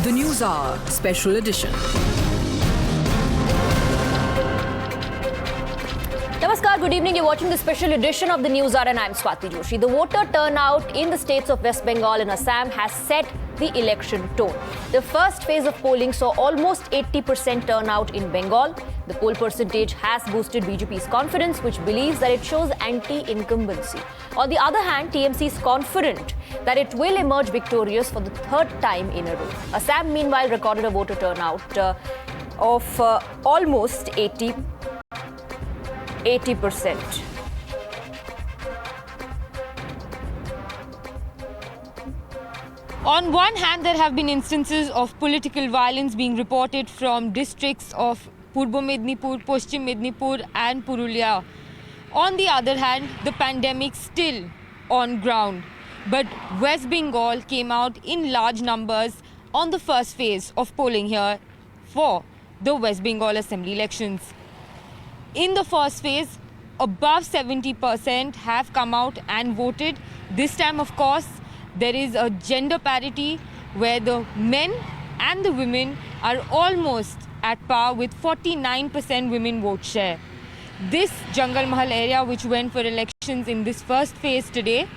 The News Hour Special Edition. Namaskar, good evening. You're watching the special edition of the News Hour and I'm Swati Joshi. The voter turnout in the states of West Bengal and Assam has set the election tone. The first phase of polling saw almost 80% turnout in Bengal. The poll percentage has boosted BJP's confidence, which believes that it shows anti-incumbency. On the other hand, TMC is confident that it will emerge victorious for the third time in a row. Assam, meanwhile, recorded a voter turnout of almost 80%. On one hand, there have been instances of political violence being reported from districts of Purbo Mednipur, Paschim Mednipur and Purulia. On the other hand, the pandemic still on ground. But West Bengal came out in large numbers on the first phase of polling here for the West Bengal Assembly elections. In the first phase, above 70% have come out and voted. This time, of course, there is a gender parity where the men and the women are almost at par with 49% women vote share. This Jangal Mahal area, which went for elections in this first phase today,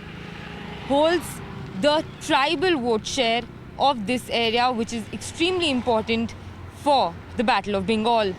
holds the tribal vote share of this area, which is extremely important for the Battle of Bengal.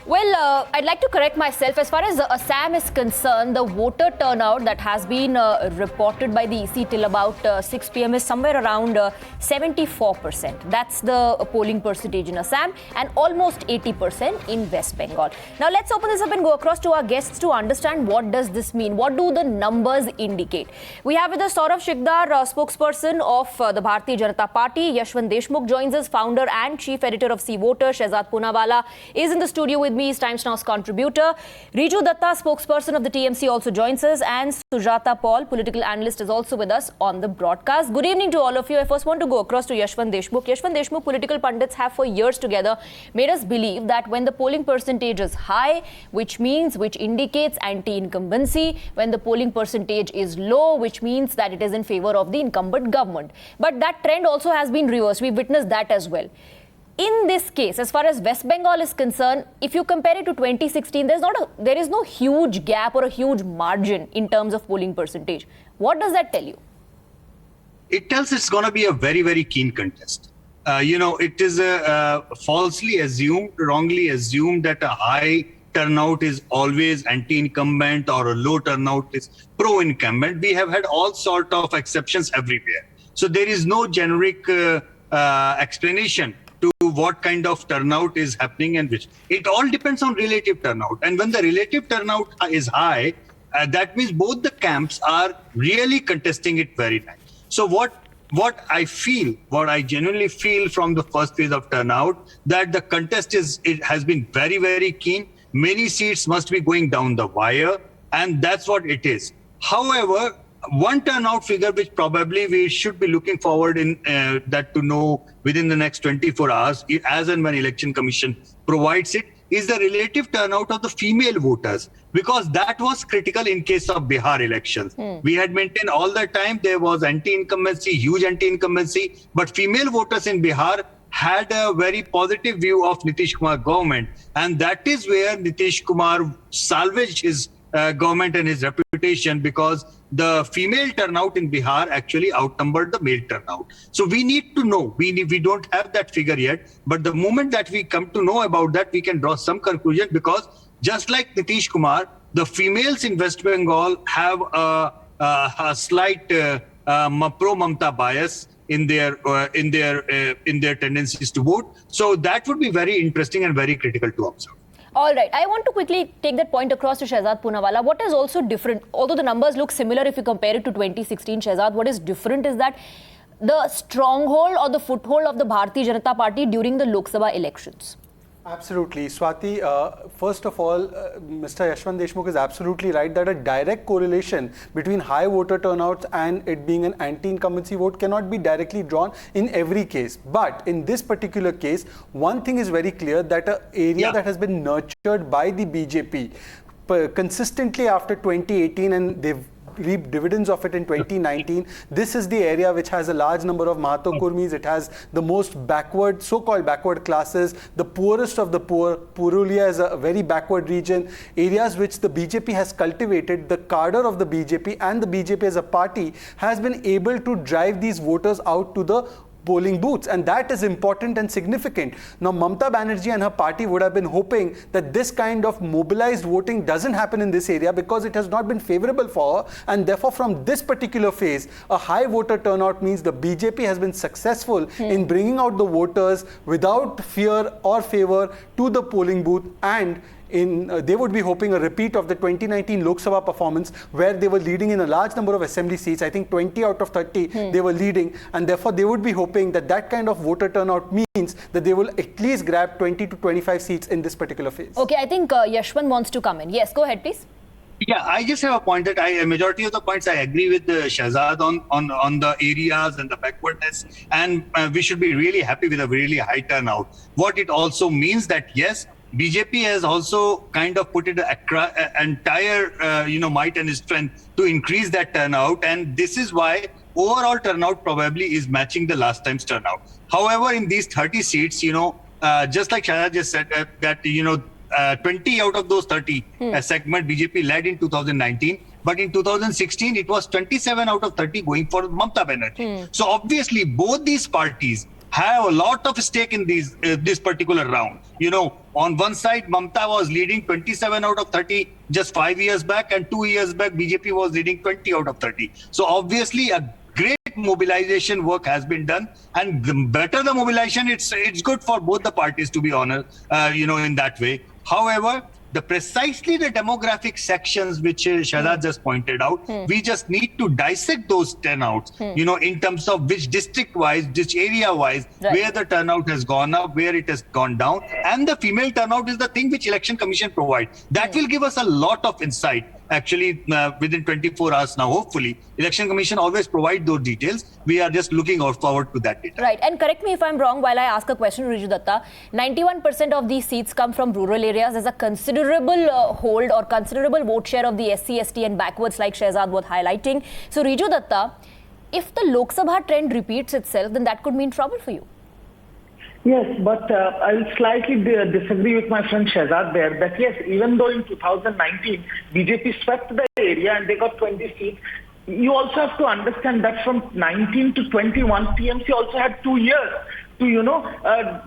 Well, I'd like to correct myself. As far as Assam is concerned, the voter turnout that has been reported by the EC till about 6 p.m. is somewhere around 74%. That's the polling percentage in Assam and almost 80% in West Bengal. Now, let's open this up and go across to our guests to understand what does this mean. What do the numbers indicate? We have with us Saurav Shikdar, spokesperson of the Bharatiya Janata Party. Yashwant Deshmukh joins us, founder and chief editor of Sea Voter. Shehzad Poonawalla is in the studio with me, is Times Now's contributor. Riju Datta, spokesperson of the TMC, also joins us, and Sujata Paul, political analyst, is also with us on the broadcast. Good evening to all of you. I first want to go across to Yashwant Deshmukh. Yashwant Deshmukh, political pundits have for years together made us believe that when the polling percentage is high, which indicates anti-incumbency, when the polling percentage is low, which means that it is in favor of the incumbent government. But that trend also has been reversed. We've witnessed that as well. In this case, as far as West Bengal is concerned, if you compare it to 2016, there is no huge gap or a huge margin in terms of polling percentage. What does that tell you? It tells it's going to be a very, very keen contest. It is falsely assumed, wrongly assumed that a high turnout is always anti-incumbent or a low turnout is pro-incumbent. We have had all sort of exceptions everywhere. So there is no generic explanation to what kind of turnout is happening and which. It all depends on relative turnout. And when the relative turnout is high, that means both the camps are really contesting it very nice. So what I genuinely feel from the first phase of turnout, that the contest has been very, very keen. Many seats must be going down the wire, and that's what it is. However, one turnout figure which probably we should be looking forward in that to know within the next 24 hours, as and when Election Commission provides it, is the relative turnout of the female voters, because that was critical in case of Bihar elections. We had maintained all the time there was anti-incumbency, huge anti-incumbency, but female voters in Bihar had a very positive view of Nitish Kumar government, and that is where Nitish Kumar salvaged his government and his reputation, because the female turnout in Bihar actually outnumbered the male turnout. So we need to know. We don't have that figure yet, but the moment that we come to know about that, we can draw some conclusion, because just like Nitish Kumar, the females in West Bengal have a slight pro-Mamta bias in their tendencies to vote. So that would be very interesting and very critical to observe. All right. I want to quickly take that point across to Shehzad Poonawalla. What is also different, although the numbers look similar if you compare it to 2016, Shehzad, what is different is that the stronghold or the foothold of the Bharatiya Janata Party during the Lok Sabha elections. Absolutely. Swati, first of all, Mr. Yashwant Deshmukh is absolutely right that a direct correlation between high voter turnouts and it being an anti-incumbency vote cannot be directly drawn in every case. But in this particular case, one thing is very clear, that an area that has been nurtured by the BJP consistently after 2018, and they've reap dividends of it in 2019. This is the area which has a large number of Mahato Kurmis. It has the most backward, so-called backward classes, the poorest of the poor. Purulia is a very backward region. Areas which the BJP has cultivated, the cadre of the BJP and the BJP as a party has been able to drive these voters out to the polling booths, and that is important and significant. Now, Mamata Banerjee and her party would have been hoping that this kind of mobilized voting doesn't happen in this area because it has not been favorable for her, and therefore from this particular phase, a high voter turnout means the BJP has been successful in bringing out the voters without fear or favor to the polling booth, and they would be hoping a repeat of the 2019 Lok Sabha performance where they were leading in a large number of assembly seats. I think 20 out of 30 they were leading, and therefore they would be hoping that that kind of voter turnout means that they will at least grab 20 to 25 seats in this particular phase. Okay, I think Yashwant wants to come in. Yes, go ahead, please. Yeah, I just have a point that a majority of the points I agree with Shahzad on the areas and the backwardness, and we should be really happy with a really high turnout. What it also means that yes, BJP has also kind of put it entire might and strength to increase that turnout, and this is why overall turnout probably is matching the last time's turnout. However, in these 30 seats, just like Shahzad just said, that 20 out of those 30 segment BJP led in 2019. But in 2016, it was 27 out of 30 going for Mamata Banerjee. So obviously, both these parties have a lot of stake in this particular round. On one side, Mamata was leading 27 out of 30 just 5 years back, and 2 years back, BJP was leading 20 out of 30. So obviously, a great mobilization work has been done, and the better the mobilization, it's good for both the parties, to be honest, in that way. However, precisely the demographic sections which Shahzad just pointed out, we just need to dissect those turnouts, in terms of which district-wise, which area-wise, where the turnout has gone up, where it has gone down. And the female turnout is the thing which Election Commission provides. That will give us a lot of insight. Actually, within 24 hours now, hopefully. Election Commission always provide those details. We are just looking forward to that data. Right. And correct me if I'm wrong while I ask a question, Riju Datta. 91% of these seats come from rural areas. There's a considerable hold or considerable vote share of the SC, ST and backwards, like Shahzad was highlighting. So, Riju Datta, if the Lok Sabha trend repeats itself, then that could mean trouble for you. Yes, but I'll slightly disagree with my friend Shahzad there that yes, even though in 2019 BJP swept the area and they got 20 seats, you also have to understand that from 19 to 21, TMC also had 2 years to,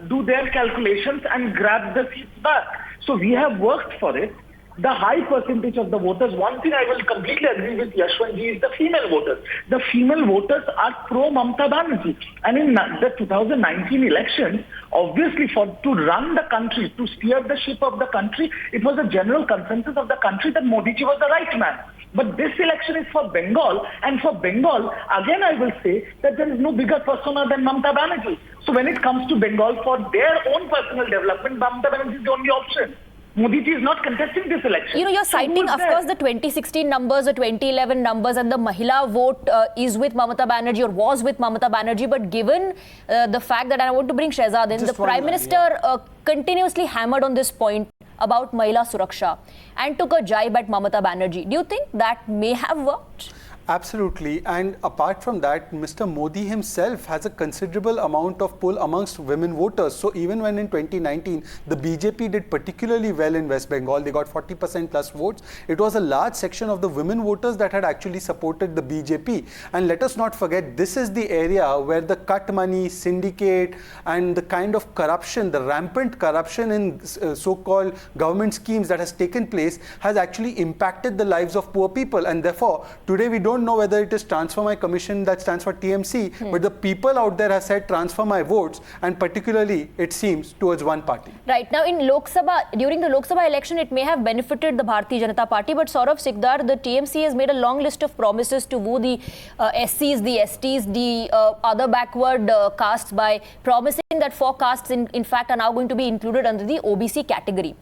do their calculations and grab the seats back. So we have worked for it. The high percentage of the voters, one thing I will completely agree with Yashwantji is the female voters. The female voters are pro-Mamata Banerjee. And in the 2019 elections, obviously to run the country, to steer the ship of the country, it was a general consensus of the country that Modi ji was the right man. But this election is for Bengal, and for Bengal, again I will say that there is no bigger persona than Mamata Banerjee. So when it comes to Bengal, for their own personal development, Mamata Banerjee is the only option. Modi ji is not contesting this election. You're citing, of course, the 2016 numbers, the 2011 numbers, and the Mahila vote is with Mamata Banerjee or was with Mamata Banerjee. But given the fact that, and I want to bring Shahzad in, the Prime Minister continuously hammered on this point about Mahila Suraksha and took a jibe at Mamata Banerjee. Do you think that may have worked? Absolutely. And apart from that, Mr. Modi himself has a considerable amount of pull amongst women voters. So even when in 2019, the BJP did particularly well in West Bengal, they got 40% plus votes. It was a large section of the women voters that had actually supported the BJP. And let us not forget, this is the area where the cut money, syndicate, and the kind of corruption, the rampant corruption in so-called government schemes that has taken place has actually impacted the lives of poor people. And therefore, today we don't know whether it is Transfer My Commission that stands for TMC, but the people out there have said transfer my votes, and particularly it seems towards one party. Right. Now in Lok Sabha, during the Lok Sabha election, it may have benefited the Bharatiya Janata Party, but Saurav Sikdar, the TMC has made a long list of promises to woo the SCs, the STs, the other backward castes by promising that 4 castes in fact are now going to be included under the OBC category.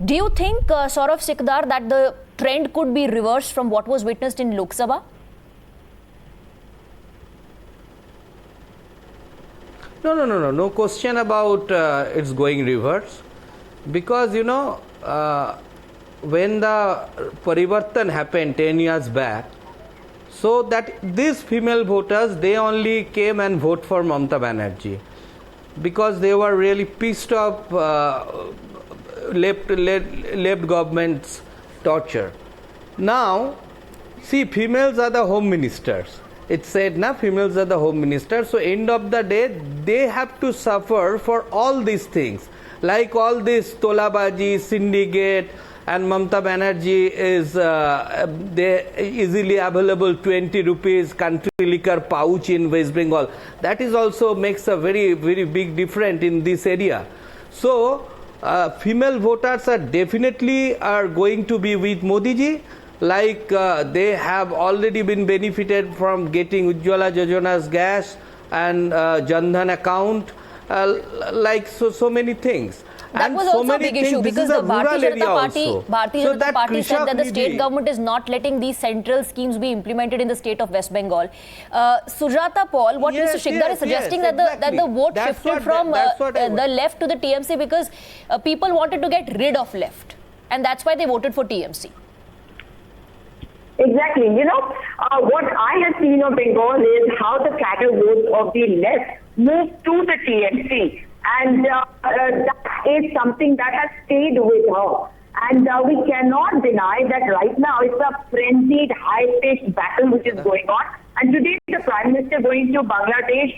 Do you think, Saurav Sikdar, that the trend could be reversed from what was witnessed in Lok Sabha? No question about it's going reverse. Because, when the Parivartan happened 10 years back, So that these female voters, they only came and vote for Mamata Banerjee because they were really pissed off left government's torture. Now, see, females are the home ministers. It's said na, females are the home ministers. So end of the day, they have to suffer for all these things, like all this Tolabaji, syndicate, and Mamata Banerjee is they easily available 20 rupees country liquor pouch in West Bengal. That is also makes a very, very big difference in this area. So female voters are definitely are going to be with Modi ji, like they have already been benefited from getting Ujjwala Yojona's gas and Jan Dhan account, like so many things. That and was so also a many big issue things. because the Bharatiya Janata Party said that the state Nidhi, government is not letting these central schemes be implemented in the state of West Bengal. Sujata Paul, what Mr. Shikdar is suggesting that the vote shifted from the left to the TMC because people wanted to get rid of left, and that's why they voted for TMC. Exactly. You know, what I have seen of Bengal is how the cattle votes of the left moved to the TMC. And that is something that has stayed with her. And we cannot deny that right now it's a frenzied, high-paced battle which is going on. And today the Prime Minister going to Bangladesh,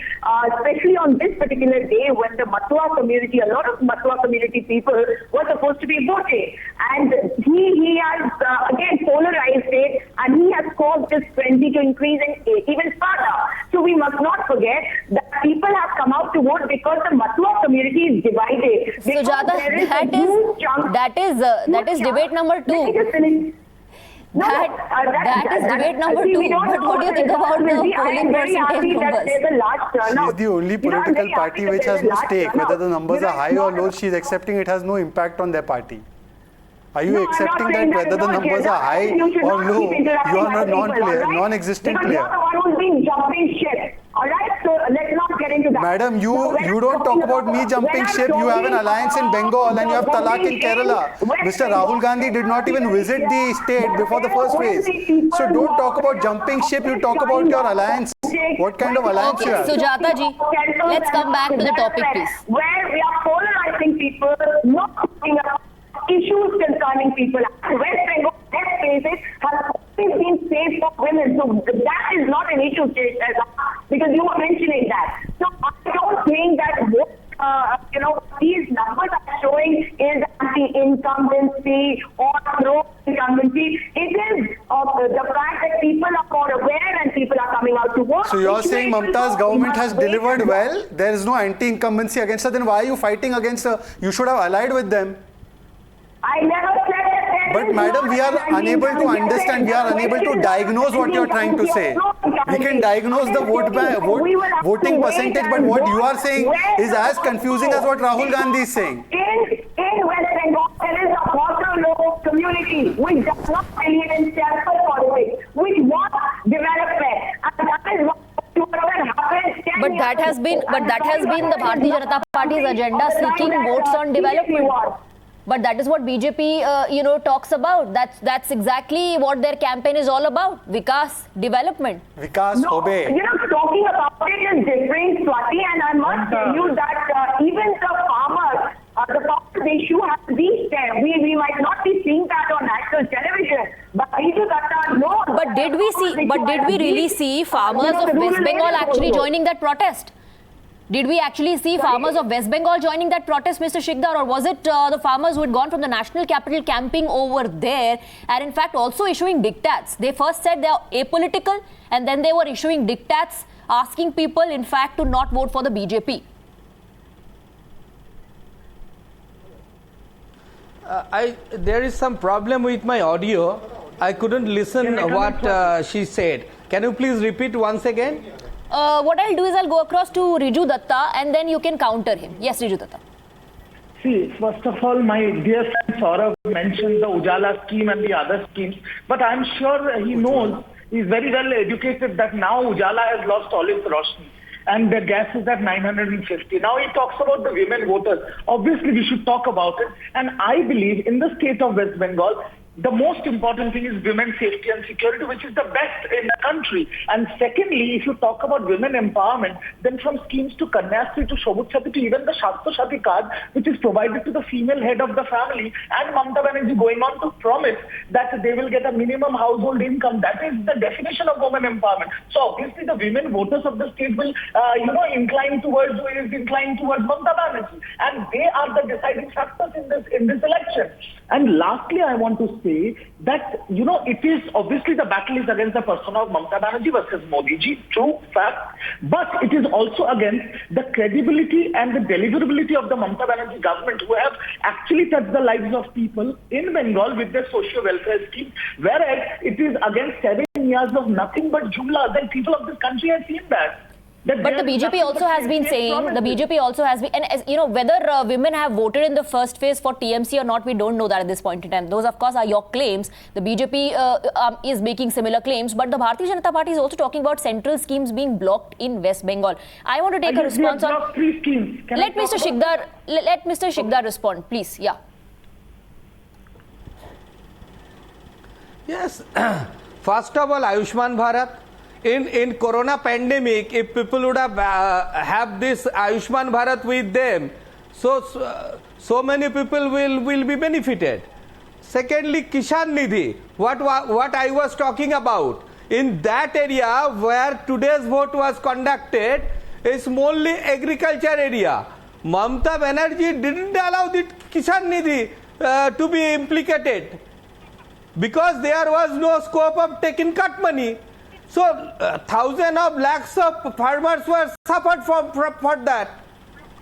especially on this particular day when the Matua community, a lot of Matua community people were supposed to be voting. And he has again polarized it, and he has caused this frenzy to increase even further. So we must not forget that people have come out to vote because the Matua community is divided. Sujata, that is debate number 2. Let me just finish. That is debate number 2. But what do you think about the polling percentage numbers? She's the only political party which has no stake. Whether the numbers are high or low, she's accepting it has no impact on their party. Are you accepting that whether the numbers are high or low, you are a non-existent player? You are the one who's been jumping ship. Alright, so let's not get into that. Madam, you don't talk about me jumping ship. You have an alliance in Bengal and you have Talak in Kerala. Mr. Rahul Gandhi did not even visit the state before the first phase. So don't talk about jumping ship, you talk about your alliance. What kind of alliance you have? Sujata ji, let's come back to the topic, please. Where we are polarizing people, not talking about issues concerning people. West Bengal, their spaces have always been safe for women. So that is not an issue, because you were mentioning that. So I don't think that what these numbers are showing is anti-incumbency or pro-incumbency. It is the fact that people are more aware and people are coming out to vote. So you're saying Mamata's government has delivered well? There is no anti-incumbency against her. Then why are you fighting against her? You should have allied with them. I never said that. But madam, we are unable to understand, we are unable to diagnose what you are trying to say. We can diagnose the voting percentage, but what you are saying is as confusing as what Rahul Gandhi is saying. In West Bengal, there is a Bhadraloh community which does not believe in self-politics, which wants development. And that is what But that has been the Bharatiya Janata Party's agenda, seeking votes on development. But that is what BJP, talks about. That's exactly what their campaign is all about. Vikas, development. Vikas, obey. Talking about it is different, Swati, and I must tell you that even the farmers, the issue has reached them. We might not be seeing that on national television, but But did we really see farmers of West Bengal actually joining that protest? Did we actually see farmers of West Bengal joining that protest, Mr. Shikdar, or was it the farmers who had gone from the national capital camping over there and in fact also issuing diktats? They first said they are apolitical and then they were issuing diktats asking people in fact to not vote for the BJP. There is some problem with my audio. I couldn't listen what she said. Can you please repeat once again? What I'll do is I'll go across to Riju Datta and then you can counter him. Yes, Riju Datta. See, first of all, my dear friend Saurav mentioned the Ujala scheme and the other schemes, but I'm sure he knows, he's very well educated that now Ujala has lost olive Roshni and the gas is at 950. Now he talks about the women voters. Obviously, we should talk about it. And I believe in the state of West Bengal, the most important thing is women's safety and security, which is the best in the country. And secondly, if you talk about women empowerment, then from schemes to Kanyasri to Shobut Sati to even the Shastro Shati card, which is provided to the female head of the family, and Mamata Banerjee going on to promise that they will get a minimum household income. That is the definition of women empowerment. So obviously the women voters of the state will, incline towards Mamata Banerjee, and they are the deciding factors in this election. And lastly, I want to say that, it is obviously the battle is against the persona of Mamata Banerjee versus Modi ji, true fact, but it is also against the credibility and the deliverability of the Mamata Banerjee government, who have actually touched the lives of people in Bengal with their social welfare scheme, whereas it is against 7 years of nothing but jumla. The people of this country have seen that. But the BJP also has been saying, and as you know, whether women have voted in the first phase for TMC or not, we don't know that at this point in time. Those, of course, are your claims. The BJP is making similar claims, but the Bharatiya Janata Party is also talking about central schemes being blocked in West Bengal. I want to take a response on. Let Mr. Shikdar respond, please. Yeah. Yes. First of all, Ayushman Bharat. In Corona pandemic, if people would have this Ayushman Bharat with them, so many people will be benefited. Secondly, Kishan Nidhi, what I was talking about, in that area where today's vote was conducted, is mainly agriculture area. Mamata Banerjee didn't allow the Kishan Nidhi to be implicated because there was no scope of taking cut money. So, thousands of lakhs of farmers were suffered for that.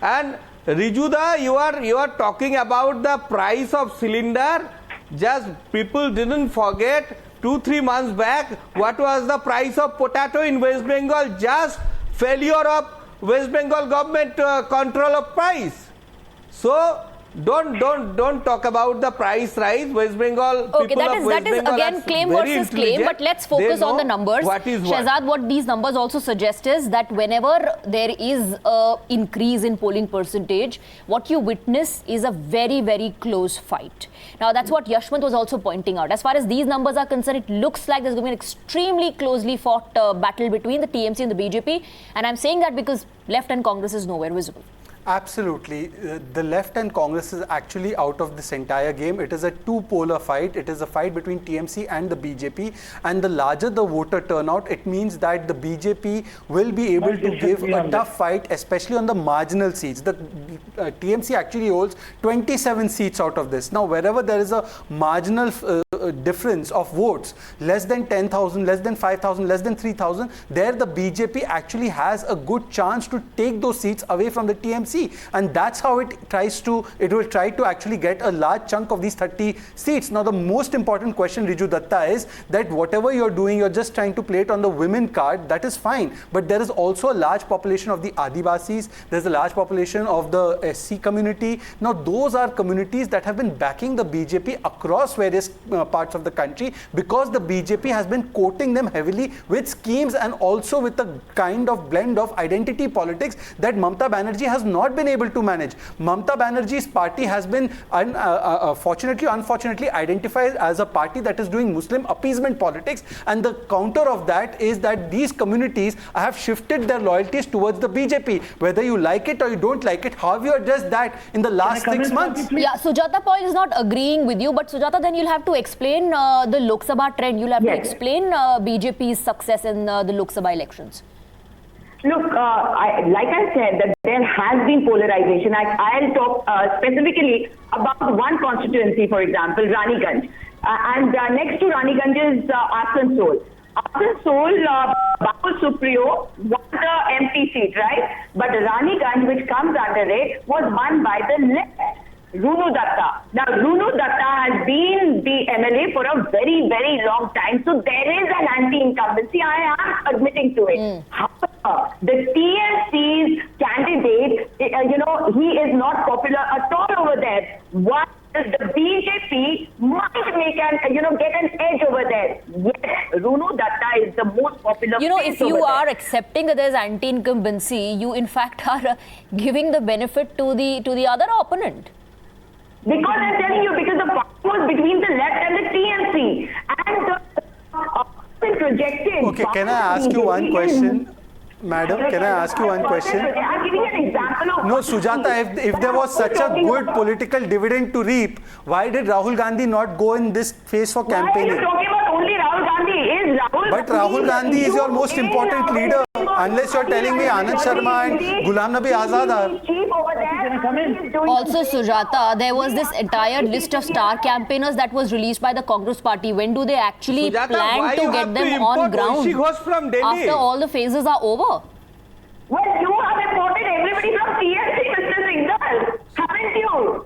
And Rijuda, you are talking about the price of cylinder. Just people didn't forget 2-3 months back what was the price of potato in West Bengal. Just failure of West Bengal government control of price. So don't talk about the price rise. West Bengal. Okay, that is again claim versus claim, but let's focus on the numbers. Shehzad, what these numbers also suggest is that whenever there is a increase in polling percentage, what you witness is a very, very close fight. Now, that's what Yashwant was also pointing out. As far as these numbers are concerned, it looks like there's going to be an extremely closely fought battle between the TMC and the BJP. And I'm saying that because left and Congress is nowhere visible. Absolutely. The left and Congress is actually out of this entire game. It is a two-polar fight. It is a fight between TMC and the BJP. And the larger the voter turnout, it means that the BJP will be able to give a tough fight, especially on the marginal seats. The TMC actually holds 27 seats out of this. Now, wherever there is a marginal difference of votes, less than 10,000, less than 5,000, less than 3,000, there the BJP actually has a good chance to take those seats away from the TMC. And that's how it will try to actually get a large chunk of these 30 seats. Now, the most important question, Riju Datta, is that whatever you're doing, you're just trying to play it on the women card. That is fine. But there is also a large population of the Adivasis. There's a large population of the SC community. Now, those are communities that have been backing the BJP across various parts of the country because the BJP has been coating them heavily with schemes and also with a kind of blend of identity politics that Mamata Banerjee has not been able to manage. Mamata Banerjee's party has been unfortunately identified as a party that is doing Muslim appeasement politics, and the counter of that is that these communities have shifted their loyalties towards the BJP. Whether you like it or you don't like it, how have you addressed that in the last 6 months? Yeah, Sujata Paul is not agreeing with you, but Sujata, then you'll have to explain the Lok Sabha trend. You'll have to explain BJP's success in the Lok Sabha elections. Look, like I said, that there has been polarization. I'll talk specifically about one constituency, for example, Raniganj. And next to Raniganj is Asansol. Asansol, Bakul Supriyo won the MP seat, right? But Raniganj, which comes under it, was won by the left. Runu Datta. Now, Runu Datta has been the MLA for a very, very long time. So, there is an anti-incumbency. I am admitting to it. However, the TMC's candidate, he is not popular at all over there. While the BJP might make get an edge over there. Yes, Runu Datta is the most popular. If you are accepting that there is anti-incumbency, you in fact are giving the benefit to the other opponent. Because I'm telling you, because the fight was between the left and the TMC. And the projected. Okay, can I ask you one question? Madam, can I ask you one question? I'm giving you an example of... No, Sujata, if there was such a good political dividend to reap, why did Rahul Gandhi not go in this phase for Why are campaigning? you talking about only Rahul Gandhi? Is Rahul But Rahul Gandhi is your most important leader, unless you're telling me Anand Sharma and Ghulam Nabi Azad are. Also, Sujata, there was this entire list of star campaigners that was released by the Congress party. When do they actually Sujata, plan why to you get have them to on import ground Rishi Ghosh from Delhi? after all the phases are over? Well, you have imported everybody from TMC, Mr. Singhal, haven't you?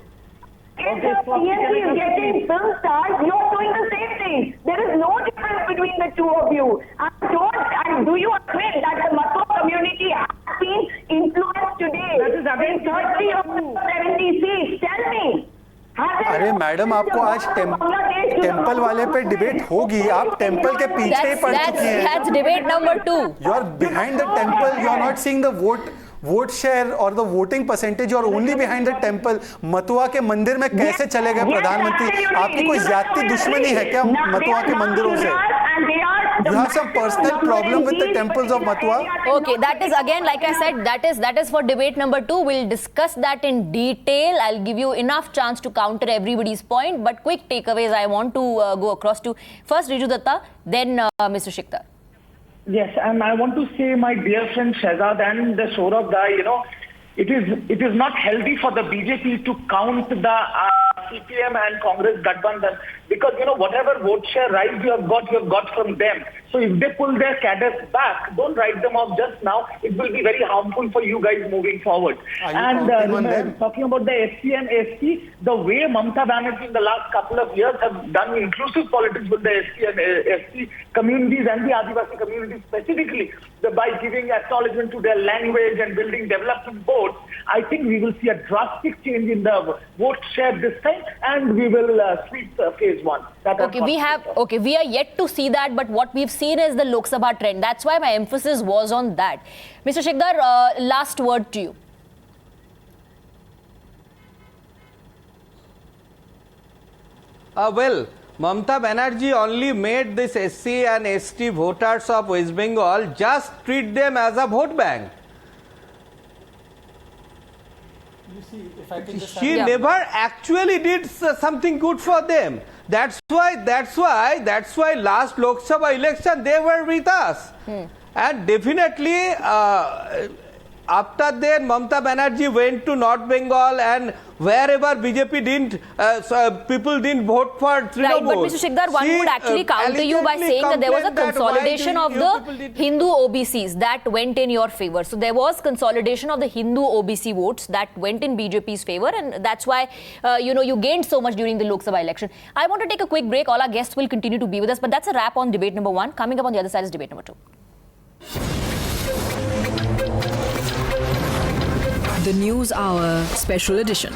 If the TMC is getting film stars, you're doing the same thing. There is no difference between the two of you. And do you admit that the Mathura community has been influenced today? That is in 30 of 70 seats. Tell me. अरे madam आपको आज temple वाले पे debate होगी आप temple के पीछे ही पड़ चुकी हैं That's debate number 2. You are behind the temple, you are not seeing the vote share or the voting percentage, you are only behind the temple. Matua के मंदिर में कैसे चले गए प्रधानमंत्री? आपकी कोई ज्यादती दुश्मनी है क्या मथुआ के मंदिरों से? You have some personal problem with the temples of Mathua? Okay, that is again, like I said, that is for debate number 2. We'll discuss that in detail. I'll give you enough chance to counter everybody's point. But quick takeaways, I want to go across to first Riju Datta, then Mr. Shikhar. Yes, and I want to say, my dear friend Shehzad and the Saurabh guy, it is not healthy for the BJP to count the CPM and Congress Gathbandhan, because whatever vote share rise you have got from them. So if they pull their cadres back, don't write them off just now. It will be very harmful for you guys moving forward. And talking about the SC and ST, the way Mamata Banerjee in the last couple of years have done inclusive politics with the SC and ST communities and the Adivasi communities specifically, by giving acknowledgement to their language and building development boards, I think we will see a drastic change in the vote share this time, and we will sweep phase 1. We are yet to see that, but what we've seen is the Lok Sabha trend. That's why my emphasis was on that. Mr. Shikhar, last word to you. Well, Mamata Banerjee only made this SC and ST voters of West Bengal just treat them as a vote bank. She never actually did something good for them. That's why last Lok Sabha election they were with us. And definitely after that Mamata Banerjee went to North Bengal and wherever BJP people didn't vote for Trinamool. Right, but Mr. Shikhar, one would actually counter you by saying that there was a consolidation of the Hindu OBCs that went in your favor. So there was consolidation of the Hindu OBC votes that went in BJP's favor, and that's why you gained so much during the Lok Sabha election. I want to take a quick break. All our guests will continue to be with us, but that's a wrap on debate number 1. Coming up on the other side is debate number 2. The News Hour Special Edition.